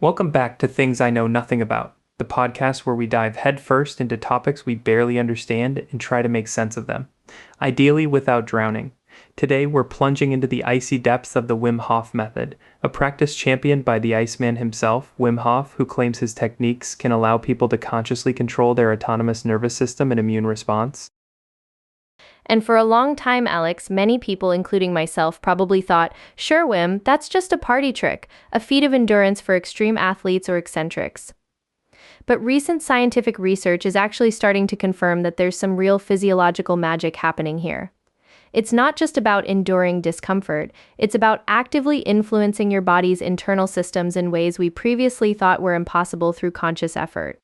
Welcome back to Things I Know Nothing About, the podcast where we dive headfirst into topics we barely understand and try to make sense of them, ideally without drowning. Today, we're plunging into the icy depths of the Wim Hof method, a practice championed by the Iceman himself, Wim Hof, who claims his techniques can allow people to consciously control their autonomous nervous system and immune response. And for a long time, Alex, many people, including myself, probably thought, sure, Wim, that's just a party trick, a feat of endurance for extreme athletes or eccentrics. But recent scientific research is actually starting to confirm that there's some real physiological magic happening here. It's not just about enduring discomfort, it's about actively influencing your body's internal systems in ways we previously thought were impossible through conscious effort.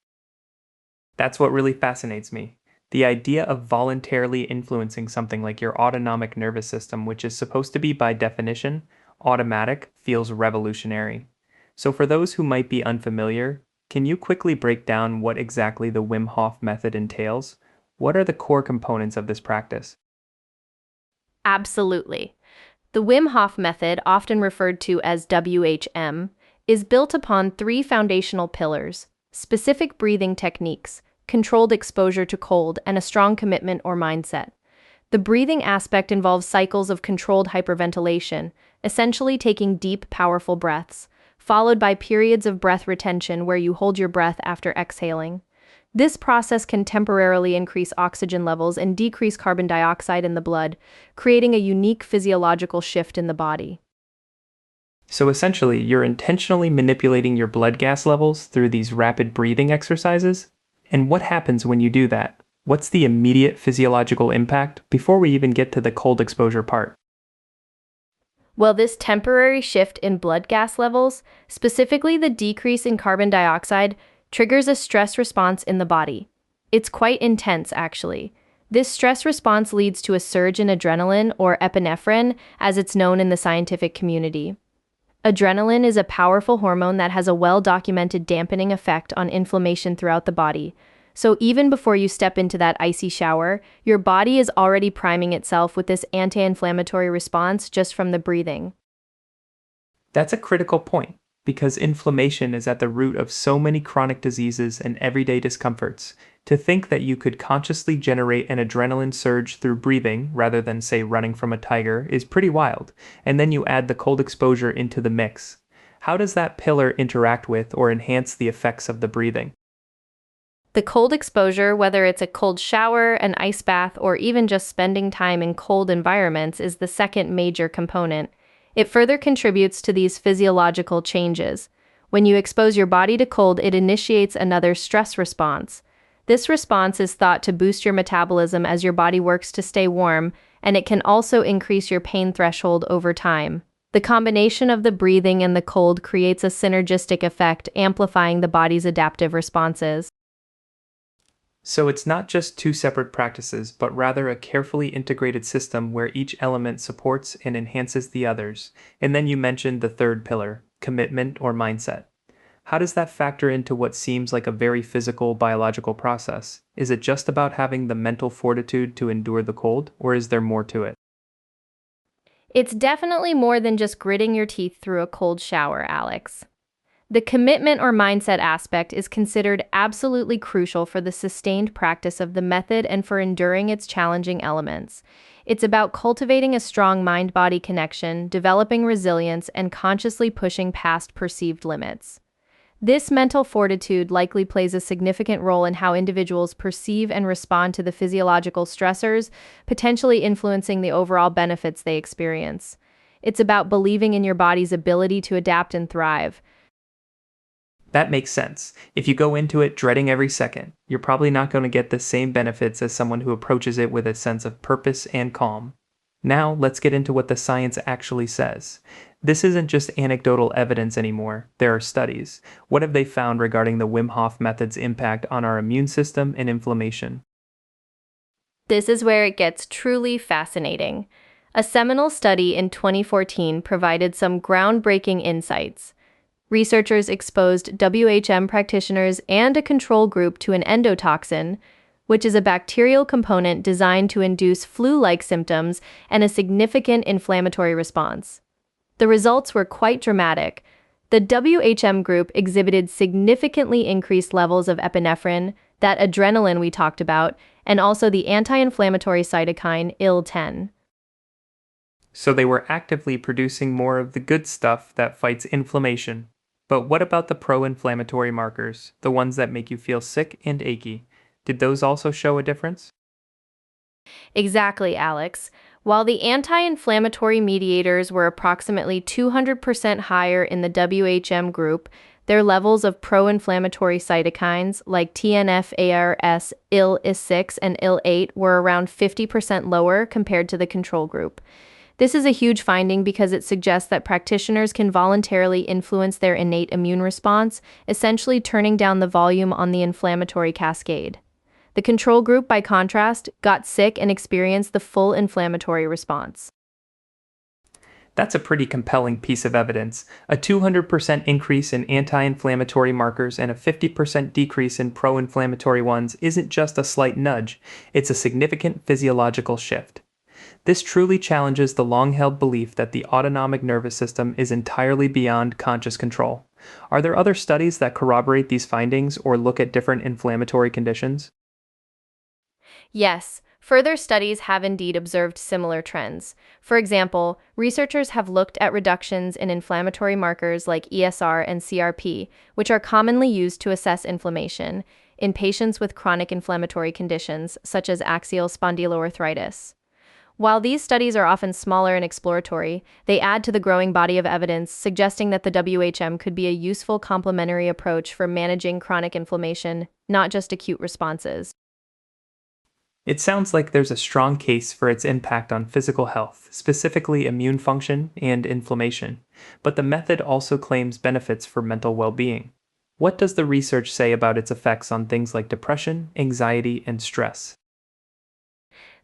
That's what really fascinates me. The idea of voluntarily influencing something like your autonomic nervous system, which is supposed to be by definition automatic, feels revolutionary. So for those who might be unfamiliar, can you quickly break down what exactly the Wim Hof method entails? What are the core components of this practice? Absolutely. The Wim Hof method, often referred to as WHM, is built upon three foundational pillars: specific breathing techniques, controlled exposure to cold, and a strong commitment or mindset. The breathing aspect involves cycles of controlled hyperventilation, essentially taking deep, powerful breaths, followed by periods of breath retention where you hold your breath after exhaling. This process can temporarily increase oxygen levels and decrease carbon dioxide in the blood, creating a unique physiological shift in the body. So essentially, you're intentionally manipulating your blood gas levels through these rapid breathing exercises? And what happens when you do that? What's the immediate physiological impact before we even get to the cold exposure part? Well, this temporary shift in blood gas levels, specifically the decrease in carbon dioxide, triggers a stress response in the body. It's quite intense, actually. This stress response leads to a surge in adrenaline, or epinephrine, as it's known in the scientific community. Adrenaline is a powerful hormone that has a well-documented dampening effect on inflammation throughout the body. So even before you step into that icy shower, your body is already priming itself with this anti-inflammatory response just from the breathing. That's a critical point, because inflammation is at the root of so many chronic diseases and everyday discomforts. To think that you could consciously generate an adrenaline surge through breathing, rather than, say, running from a tiger, is pretty wild. And then you add the cold exposure into the mix. How does that pillar interact with or enhance the effects of the breathing? The cold exposure, whether it's a cold shower, an ice bath, or even just spending time in cold environments, is the second major component. It further contributes to these physiological changes. When you expose your body to cold, it initiates another stress response. This response is thought to boost your metabolism as your body works to stay warm, and it can also increase your pain threshold over time. The combination of the breathing and the cold creates a synergistic effect, amplifying the body's adaptive responses. So it's not just two separate practices, but rather a carefully integrated system where each element supports and enhances the others. And then you mentioned the third pillar, commitment or mindset. How does that factor into what seems like a very physical, biological process? Is it just about having the mental fortitude to endure the cold, or is there more to it? It's definitely more than just gritting your teeth through a cold shower, Alex. The commitment or mindset aspect is considered absolutely crucial for the sustained practice of the method and for enduring its challenging elements. It's about cultivating a strong mind-body connection, developing resilience, and consciously pushing past perceived limits. This mental fortitude likely plays a significant role in how individuals perceive and respond to the physiological stressors, potentially influencing the overall benefits they experience. It's about believing in your body's ability to adapt and thrive. That makes sense. If you go into it dreading every second, you're probably not going to get the same benefits as someone who approaches it with a sense of purpose and calm. Now, let's get into what the science actually says. This isn't just anecdotal evidence anymore. There are studies. What have they found regarding the Wim Hof method's impact on our immune system and inflammation? This is where it gets truly fascinating. A seminal study in 2014 provided some groundbreaking insights. Researchers exposed WHM practitioners and a control group to an endotoxin, which is a bacterial component designed to induce flu-like symptoms and a significant inflammatory response. The results were quite dramatic. The WHM group exhibited significantly increased levels of epinephrine, that adrenaline we talked about, and also the anti-inflammatory cytokine IL-10. So they were actively producing more of the good stuff that fights inflammation. But what about the pro-inflammatory markers, the ones that make you feel sick and achy? Did those also show a difference? Exactly, Alex. While the anti-inflammatory mediators were approximately 200% higher in the WHM group, their levels of pro-inflammatory cytokines like TNF-ARS, IL-6, and IL-8 were around 50% lower compared to the control group. This is a huge finding because it suggests that practitioners can voluntarily influence their innate immune response, essentially turning down the volume on the inflammatory cascade. The control group, by contrast, got sick and experienced the full inflammatory response. That's a pretty compelling piece of evidence. A 200% increase in anti-inflammatory markers and a 50% decrease in pro-inflammatory ones isn't just a slight nudge, it's a significant physiological shift. This truly challenges the long-held belief that the autonomic nervous system is entirely beyond conscious control. Are there other studies that corroborate these findings or look at different inflammatory conditions? Yes, further studies have indeed observed similar trends. For example, researchers have looked at reductions in inflammatory markers like ESR and CRP, which are commonly used to assess inflammation, in patients with chronic inflammatory conditions such as axial spondyloarthritis. While these studies are often smaller and exploratory, they add to the growing body of evidence suggesting that the WHM could be a useful complementary approach for managing chronic inflammation, not just acute responses. It sounds like there's a strong case for its impact on physical health, specifically immune function and inflammation, but the method also claims benefits for mental well-being. What does the research say about its effects on things like depression, anxiety, and stress?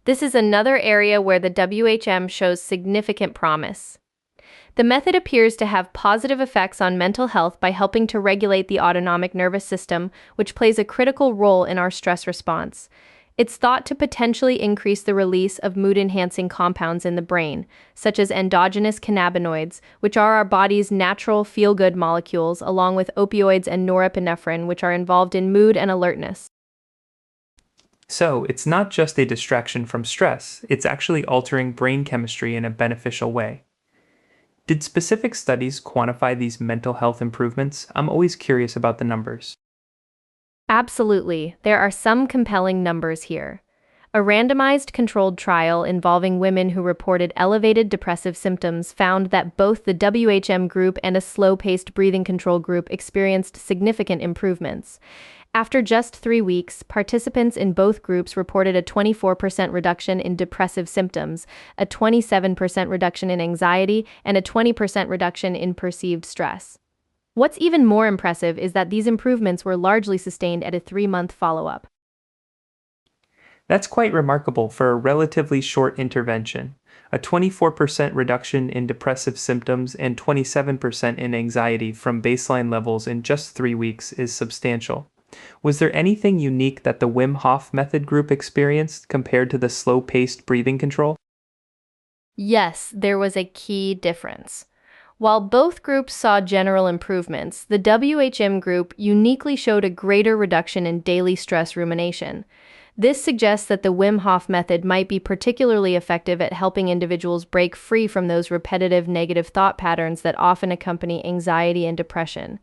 This is another area where the WHM shows significant promise. The method appears to have positive effects on mental health by helping to regulate the autonomic nervous system, which plays a critical role in our stress response. It's thought to potentially increase the release of mood-enhancing compounds in the brain, such as endogenous cannabinoids, which are our body's natural feel-good molecules, along with opioids and norepinephrine, which are involved in mood and alertness. So, it's not just a distraction from stress, it's actually altering brain chemistry in a beneficial way. Did specific studies quantify these mental health improvements? I'm always curious about the numbers. Absolutely, there are some compelling numbers here. A randomized controlled trial involving women who reported elevated depressive symptoms found that both the WHM group and a slow-paced breathing control group experienced significant improvements. After just 3 weeks, participants in both groups reported a 24% reduction in depressive symptoms, a 27% reduction in anxiety, and a 20% reduction in perceived stress. What's even more impressive is that these improvements were largely sustained at a 3-month follow-up. That's quite remarkable for a relatively short intervention. A 24% reduction in depressive symptoms and 27% in anxiety from baseline levels in just 3 weeks is substantial. Was there anything unique that the Wim Hof method group experienced compared to the slow-paced breathing control? Yes, there was a key difference. While both groups saw general improvements, the WHM group uniquely showed a greater reduction in daily stress rumination. This suggests that the Wim Hof method might be particularly effective at helping individuals break free from those repetitive negative thought patterns that often accompany anxiety and depression.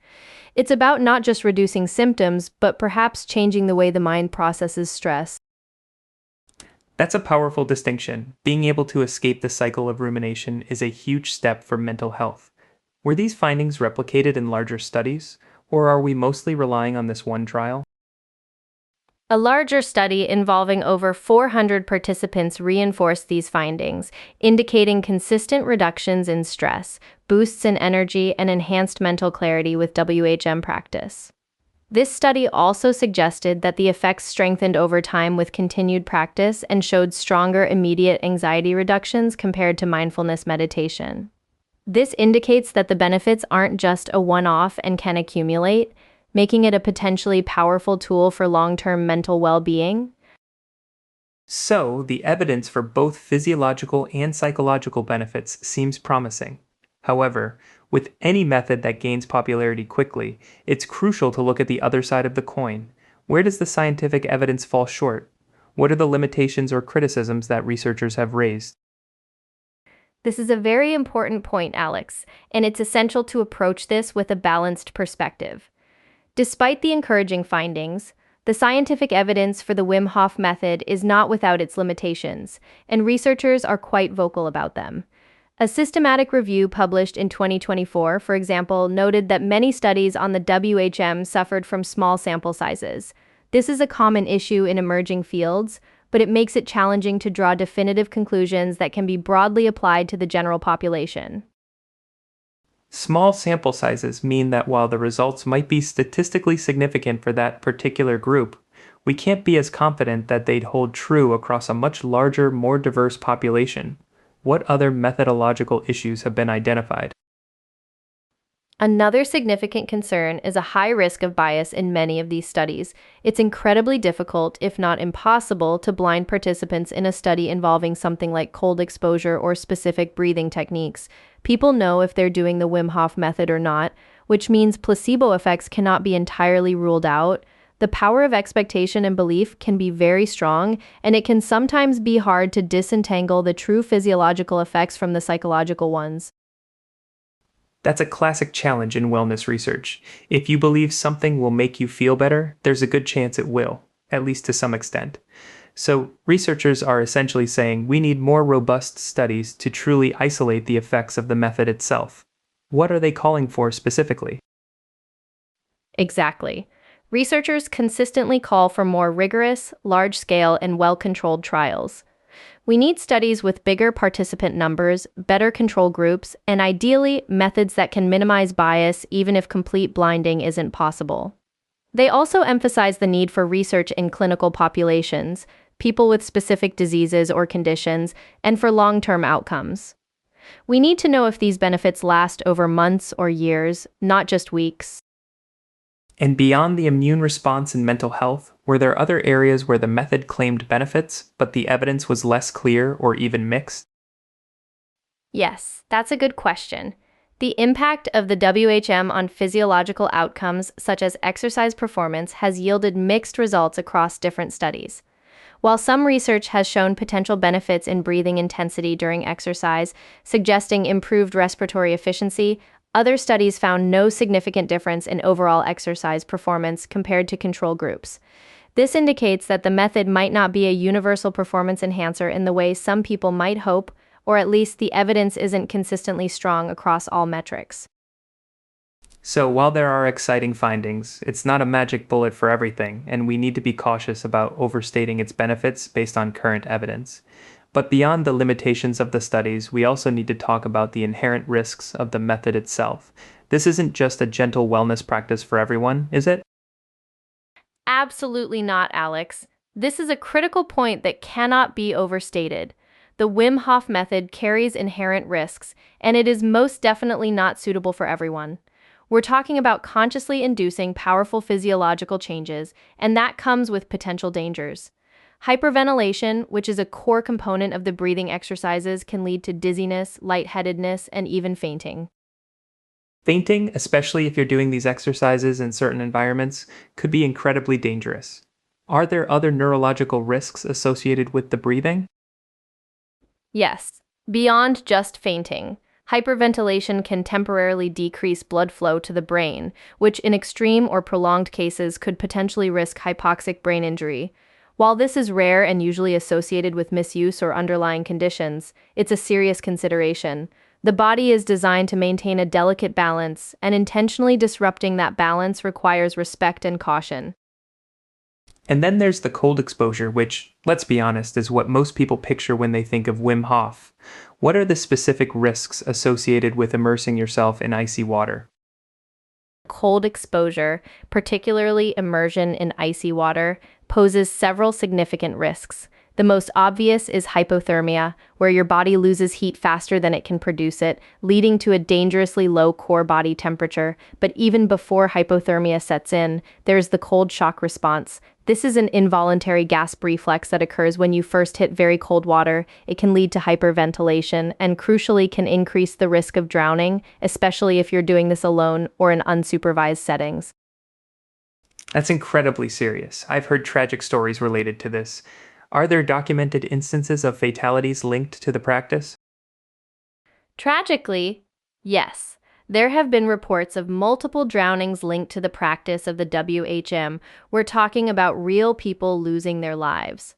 It's about not just reducing symptoms, but perhaps changing the way the mind processes stress. That's a powerful distinction. Being able to escape the cycle of rumination is a huge step for mental health. Were these findings replicated in larger studies, or are we mostly relying on this one trial? A larger study involving over 400 participants reinforced these findings, indicating consistent reductions in stress, boosts in energy, and enhanced mental clarity with WHM practice. This study also suggested that the effects strengthened over time with continued practice and showed stronger immediate anxiety reductions compared to mindfulness meditation. This indicates that the benefits aren't just a one-off and can accumulate, making it a potentially powerful tool for long-term mental well-being. So, the evidence for both physiological and psychological benefits seems promising. However, With any method that gains popularity quickly, it's crucial to look at the other side of the coin. Where does the scientific evidence fall short? What are the limitations or criticisms that researchers have raised? This is a very important point, Alex, and it's essential to approach this with a balanced perspective. Despite the encouraging findings, the scientific evidence for the Wim Hof method is not without its limitations, and researchers are quite vocal about them. A systematic review published in 2024, for example, noted that many studies on the WHM suffered from small sample sizes. This is a common issue in emerging fields, but it makes it challenging to draw definitive conclusions that can be broadly applied to the general population. Small sample sizes mean that while the results might be statistically significant for that particular group, we can't be as confident that they'd hold true across a much larger, more diverse population. What other methodological issues have been identified? Another significant concern is a high risk of bias in many of these studies. It's incredibly difficult, if not impossible, to blind participants in a study involving something like cold exposure or specific breathing techniques. People know if they're doing the Wim Hof method or not, which means placebo effects cannot be entirely ruled out. The power of expectation and belief can be very strong, and it can sometimes be hard to disentangle the true physiological effects from the psychological ones. That's a classic challenge in wellness research. If you believe something will make you feel better, there's a good chance it will, at least to some extent. So, researchers are essentially saying we need more robust studies to truly isolate the effects of the method itself. What are they calling for specifically? Exactly. Researchers consistently call for more rigorous, large-scale, and well-controlled trials. We need studies with bigger participant numbers, better control groups, and ideally, methods that can minimize bias even if complete blinding isn't possible. They also emphasize the need for research in clinical populations, people with specific diseases or conditions, and for long-term outcomes. We need to know if these benefits last over months or years, not just weeks. And beyond the immune response and mental health, were there other areas where the method claimed benefits, but the evidence was less clear or even mixed? Yes, that's a good question. The impact of the WHM on physiological outcomes, such as exercise performance, has yielded mixed results across different studies. While some research has shown potential benefits in breathing intensity during exercise, suggesting improved respiratory efficiency, other studies found no significant difference in overall exercise performance compared to control groups. This indicates that the method might not be a universal performance enhancer in the way some people might hope, or at least the evidence isn't consistently strong across all metrics. So, while there are exciting findings, it's not a magic bullet for everything, and we need to be cautious about overstating its benefits based on current evidence. But beyond the limitations of the studies, we also need to talk about the inherent risks of the method itself. This isn't just a gentle wellness practice for everyone, is it? Absolutely not, Alex. This is a critical point that cannot be overstated. The Wim Hof method carries inherent risks, and it is most definitely not suitable for everyone. We're talking about consciously inducing powerful physiological changes, and that comes with potential dangers. Hyperventilation, which is a core component of the breathing exercises, can lead to dizziness, lightheadedness, and even fainting. Fainting, especially if you're doing these exercises in certain environments, could be incredibly dangerous. Are there other neurological risks associated with the breathing? Yes, beyond just fainting, hyperventilation can temporarily decrease blood flow to the brain, which in extreme or prolonged cases could potentially risk hypoxic brain injury. While this is rare and usually associated with misuse or underlying conditions, it's a serious consideration. The body is designed to maintain a delicate balance, and intentionally disrupting that balance requires respect and caution. And then there's the cold exposure, which, let's be honest, is what most people picture when they think of Wim Hof. What are the specific risks associated with immersing yourself in icy water? Cold exposure, particularly immersion in icy water, poses several significant risks. The most obvious is hypothermia, where your body loses heat faster than it can produce it, leading to a dangerously low core body temperature. But even before hypothermia sets in, there's the cold shock response. This is an involuntary gasp reflex that occurs when you first hit very cold water. It can lead to hyperventilation and crucially can increase the risk of drowning, especially if you're doing this alone or in unsupervised settings. That's incredibly serious. I've heard tragic stories related to this. Are there documented instances of fatalities linked to the practice? Tragically, yes. There have been reports of multiple drownings linked to the practice of the WHM. We're talking about real people losing their lives.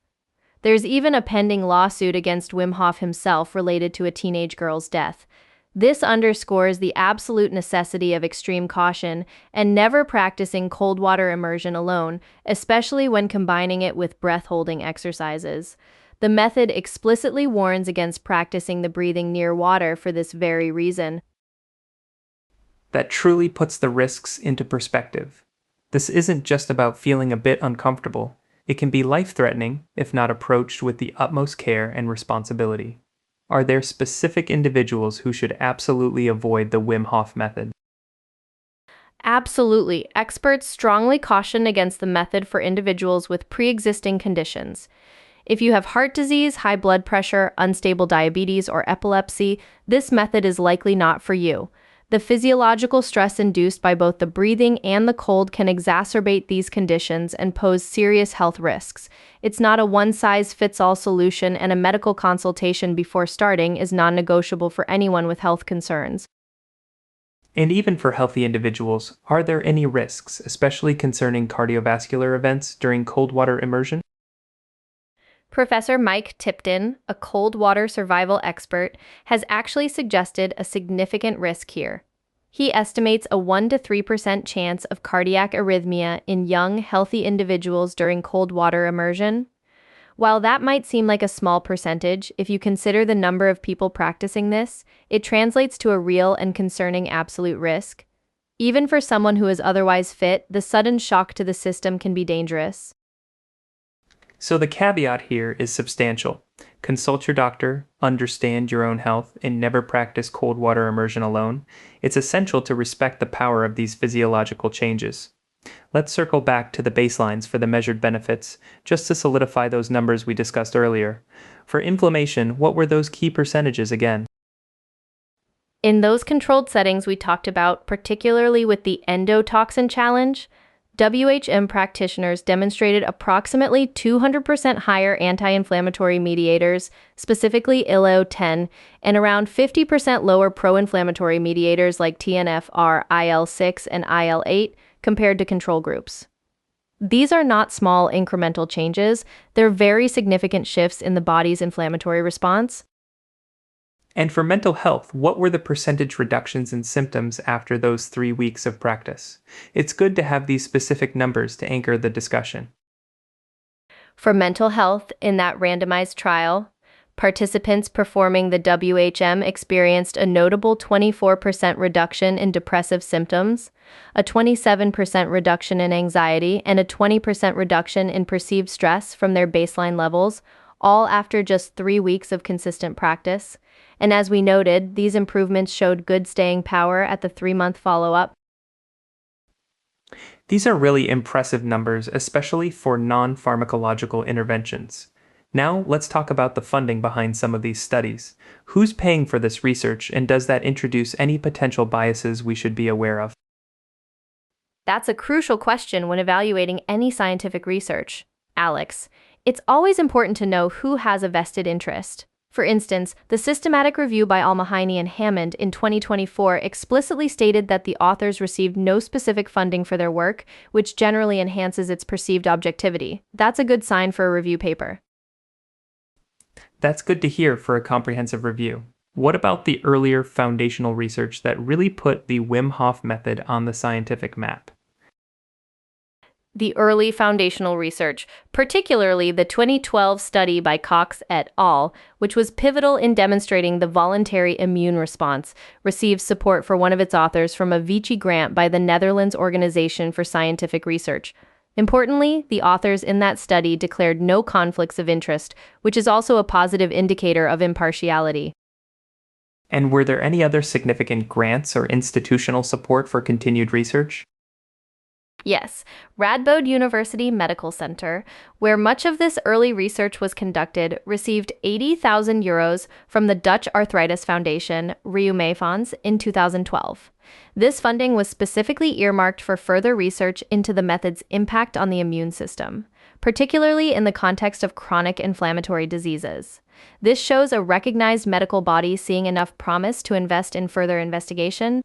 There's even a pending lawsuit against Wim Hof himself related to a teenage girl's death. This underscores the absolute necessity of extreme caution and never practicing cold water immersion alone, especially when combining it with breath-holding exercises. The method explicitly warns against practicing the breathing near water for this very reason. That truly puts the risks into perspective. This isn't just about feeling a bit uncomfortable. It can be life-threatening if not approached with the utmost care and responsibility. Are there specific individuals who should absolutely avoid the Wim Hof method? Absolutely. Experts strongly caution against the method for individuals with pre-existing conditions. If you have heart disease, high blood pressure, unstable diabetes, or epilepsy, this method is likely not for you. The physiological stress induced by both the breathing and the cold can exacerbate these conditions and pose serious health risks. It's not a one-size-fits-all solution, and a medical consultation before starting is non-negotiable for anyone with health concerns. And even for healthy individuals, are there any risks, especially concerning cardiovascular events during cold water immersion? Professor Mike Tipton, a cold water survival expert, has actually suggested a significant risk here. He estimates a 1 to 3% chance of cardiac arrhythmia in young, healthy individuals during cold water immersion. While that might seem like a small percentage, if you consider the number of people practicing this, it translates to a real and concerning absolute risk. Even for someone who is otherwise fit, the sudden shock to the system can be dangerous. So the caveat here is substantial. Consult your doctor, understand your own health, and never practice cold water immersion alone. It's essential to respect the power of these physiological changes. Let's circle back to the baselines for the measured benefits, just to solidify those numbers we discussed earlier. For inflammation, what were those key percentages again? In those controlled settings we talked about, particularly with the endotoxin challenge, WHM practitioners demonstrated approximately 200% higher anti-inflammatory mediators, specifically IL-10, and around 50% lower pro-inflammatory mediators like TNF-R, IL-6, and IL-8 compared to control groups. These are not small incremental changes, they're very significant shifts in the body's inflammatory response. And for mental health, what were the percentage reductions in symptoms after those 3 weeks of practice? It's good to have these specific numbers to anchor the discussion. For mental health, in that randomized trial, participants performing the WHM experienced a notable 24% reduction in depressive symptoms, a 27% reduction in anxiety, and a 20% reduction in perceived stress from their baseline levels, all after just 3 weeks of consistent practice. And as we noted, these improvements showed good staying power at the 3-month follow-up. These are really impressive numbers, especially for non-pharmacological interventions. Now, let's talk about the funding behind some of these studies. Who's paying for this research, and does that introduce any potential biases we should be aware of? That's a crucial question when evaluating any scientific research. Alex, it's always important to know who has a vested interest. For instance, the systematic review by Almaheiny and Hammond in 2024 explicitly stated that the authors received no specific funding for their work, which generally enhances its perceived objectivity. That's a good sign for a review paper. That's good to hear for a comprehensive review. What about the earlier foundational research that really put the Wim Hof method on the scientific map? The early foundational research, particularly the 2012 study by Cox et al., which was pivotal in demonstrating the voluntary immune response, received support for one of its authors from a Vichy grant by the Netherlands Organization for Scientific Research. Importantly, the authors in that study declared no conflicts of interest, which is also a positive indicator of impartiality. And were there any other significant grants or institutional support for continued research? Yes, Radboud University Medical Center, where much of this early research was conducted, received €80,000 from the Dutch Arthritis Foundation, Reumafonds, in 2012. This funding was specifically earmarked for further research into the method's impact on the immune system, particularly in the context of chronic inflammatory diseases. This shows a recognized medical body seeing enough promise to invest in further investigation.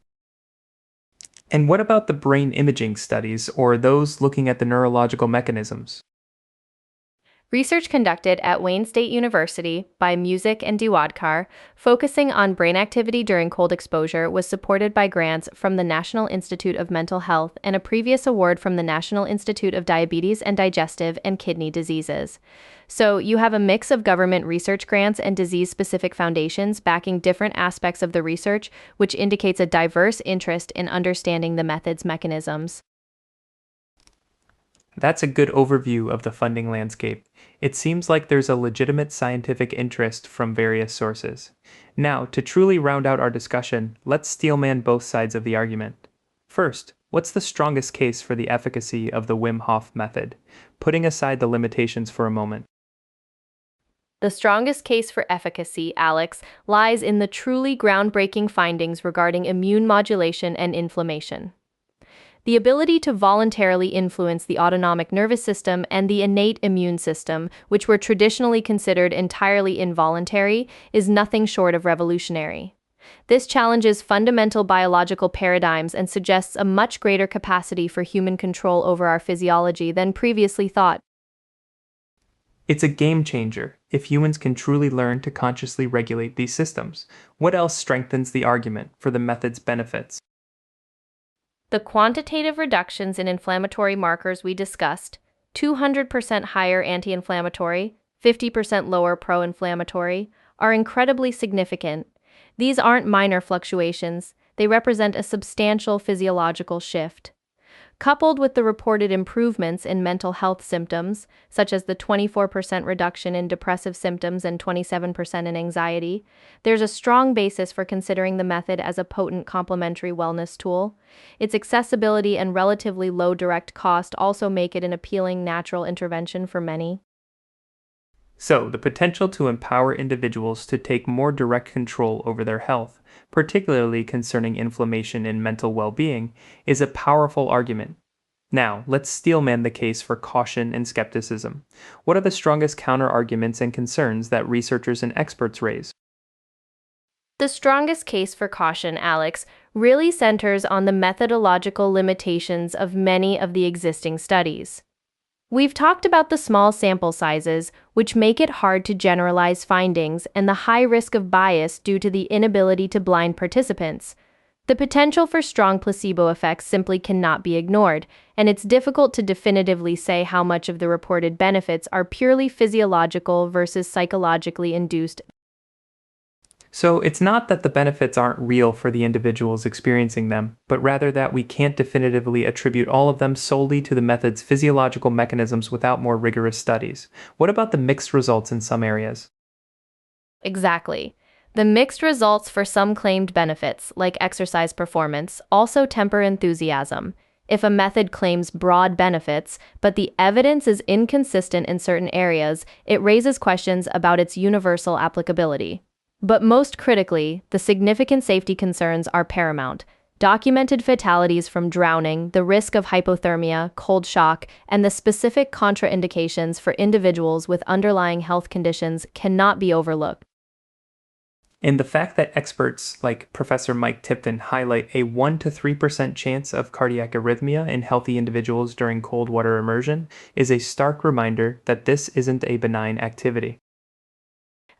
And what about the brain imaging studies or those looking at the neurological mechanisms? Research conducted at Wayne State University by Music and Diwadkar, focusing on brain activity during cold exposure, was supported by grants from the National Institute of Mental Health and a previous award from the National Institute of Diabetes and Digestive and Kidney Diseases. So you have a mix of government research grants and disease-specific foundations backing different aspects of the research, which indicates a diverse interest in understanding the method's mechanisms. That's a good overview of the funding landscape. It seems like there's a legitimate scientific interest from various sources. Now, to truly round out our discussion, let's steelman both sides of the argument. First, what's the strongest case for the efficacy of the Wim Hof method, putting aside the limitations for a moment? The strongest case for efficacy, Alex, lies in the truly groundbreaking findings regarding immune modulation and inflammation. The ability to voluntarily influence the autonomic nervous system and the innate immune system, which were traditionally considered entirely involuntary, is nothing short of revolutionary. This challenges fundamental biological paradigms and suggests a much greater capacity for human control over our physiology than previously thought. It's a game changer if humans can truly learn to consciously regulate these systems. What else strengthens the argument for the method's benefits? The quantitative reductions in inflammatory markers we discussed, 200% higher anti-inflammatory, 50% lower pro-inflammatory, are incredibly significant. These aren't minor fluctuations, they represent a substantial physiological shift. Coupled with the reported improvements in mental health symptoms, such as the 24% reduction in depressive symptoms and 27% in anxiety, there's a strong basis for considering the method as a potent complementary wellness tool. Its accessibility and relatively low direct cost also make it an appealing natural intervention for many. So, the potential to empower individuals to take more direct control over their health, particularly concerning inflammation and mental well-being, is a powerful argument. Now, let's steelman the case for caution and skepticism. What are the strongest counter-arguments and concerns that researchers and experts raise? The strongest case for caution, Alex, really centers on the methodological limitations of many of the existing studies. We've talked about the small sample sizes, which make it hard to generalize findings, and the high risk of bias due to the inability to blind participants. The potential for strong placebo effects simply cannot be ignored, and it's difficult to definitively say how much of the reported benefits are purely physiological versus psychologically induced. So, it's not that the benefits aren't real for the individuals experiencing them, but rather that we can't definitively attribute all of them solely to the method's physiological mechanisms without more rigorous studies. What about the mixed results in some areas? Exactly. The mixed results for some claimed benefits, like exercise performance, also temper enthusiasm. If a method claims broad benefits, but the evidence is inconsistent in certain areas, it raises questions about its universal applicability. But most critically, the significant safety concerns are paramount. Documented fatalities from drowning, the risk of hypothermia, cold shock, and the specific contraindications for individuals with underlying health conditions cannot be overlooked. And the fact that experts like Professor Mike Tipton highlight a 1 to 3% chance of cardiac arrhythmia in healthy individuals during cold water immersion is a stark reminder that this isn't a benign activity.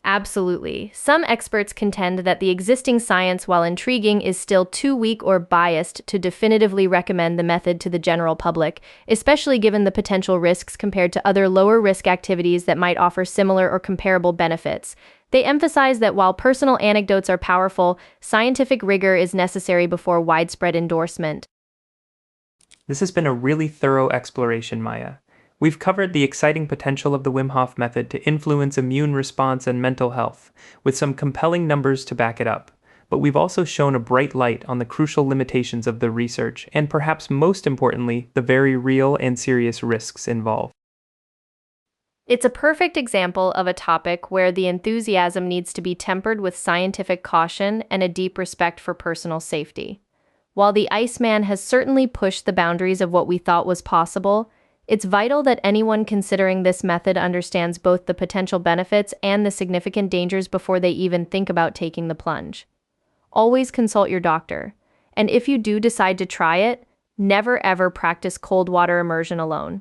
Absolutely. Some experts contend that the existing science, while intriguing, is still too weak or biased to definitively recommend the method to the general public, especially given the potential risks compared to other lower-risk activities that might offer similar or comparable benefits. They emphasize that while personal anecdotes are powerful, scientific rigor is necessary before widespread endorsement. This has been a really thorough exploration, Maya. We've covered the exciting potential of the Wim Hof method to influence immune response and mental health, with some compelling numbers to back it up. But we've also shown a bright light on the crucial limitations of the research, and perhaps most importantly, the very real and serious risks involved. It's a perfect example of a topic where the enthusiasm needs to be tempered with scientific caution and a deep respect for personal safety. While the Iceman has certainly pushed the boundaries of what we thought was possible, it's vital that anyone considering this method understands both the potential benefits and the significant dangers before they even think about taking the plunge. Always consult your doctor, and if you do decide to try it, never ever practice cold water immersion alone.